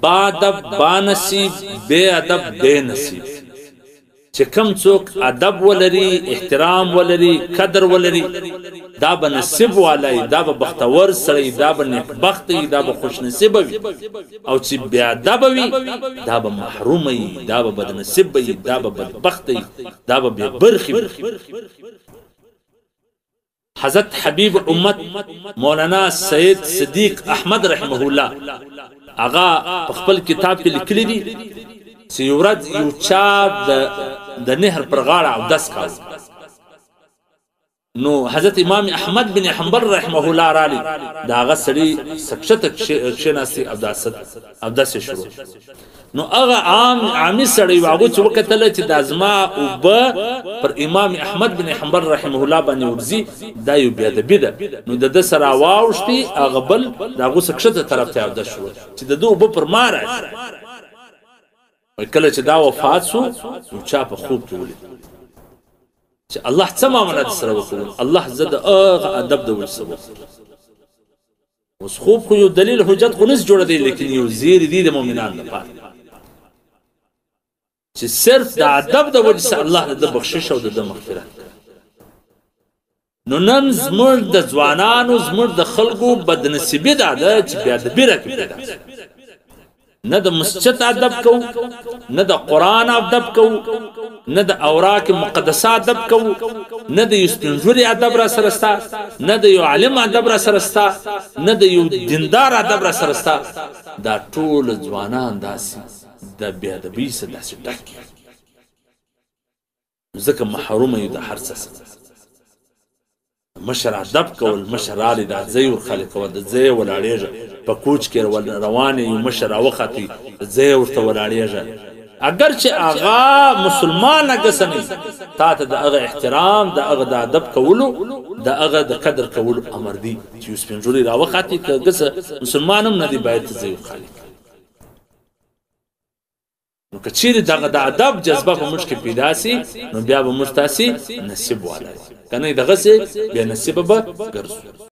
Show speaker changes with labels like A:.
A: با ادب با نصیب بے ادب بے نصیب چې کم څوک ادب ولري احترام ولري قدر ولري دا به نصیب والی دا به بختور سړی دا به نیکبخت وي دا به خوش نصیبه وي او چې بې ادبه وي دا به محرومه وي دا به بدنصیبه وي دا به بدبخته وي دا به بې برخې وي حضرت حبیب امت مولانا سید صدیق احمد رحمه الله هغه په خپل کتاب کې لیکلي دي چې یو ورځ یو چا د نهر پر غاړه اودس کاوه نو حضرت امام احمد بن حنبل رحمه الله رالی دا هغه سړي سکشته کښېناستي اودس یې شروع نو هغه عامي سړی هغه چې وکتل چې دا زما اوبه پر امام احمد بن حنبل رحمه الله باندې ورځي دا یو بې ادبي ده نو د ده سره واوښتي هغه بل د هغو سکشته طرف ته اودس شروع چې د ده اوبه پر ما راشي کله چې دا وفات سو نو چا په خوب کې ولید چې الله څه معامله سره وکړل الله زه د هغه ادب د ول سبب اوس خوب خو یو دلیل حجت خو نس جوړ دی لیکن یو زیر دی د مؤمنانو لپاره چې صرف د ادب د وجه سره الله د بخشش او د مغفرت نو نن زموږ د ځوانانو زموږ د خلکو بدنصیبي ده چې بیا د بیره کې پیدا نه د مسجد ادب کو نه د قرآن ادب کو نه د اوراق مقدسه ادب کو نه د یو سپینږیري ادب را سره ستا نه د یو عالم ادب را سره ستا نه د یو دیندار ادب را سره ستا دا ټول ځوانان داسې د بې ادبۍ څخه داسې ډک ځکه محرومه یو د هر څه مشر ادب کول مشر رالی دا ځای ورخالي کول د ځای ولاړېږه په کوچ کې روانې یو مشر راوخاتي ځای ورته ولاړېږه اگر چې هغه مسلمان اګسنی تا ته د هغه احترام د هغه د ادب کولو د هغه د قدر کولو امر دی چې یو سپینږیري راوخاتي که ګسه مسلمان هم نه دی باید ته ځای ورخالي نو که چیرې دغه د ادب جذبه په موږ کې پیدا سي نو بیا به موږ تاسې نصیب والی که نه یې دغسې بې نصیبه به ګرځو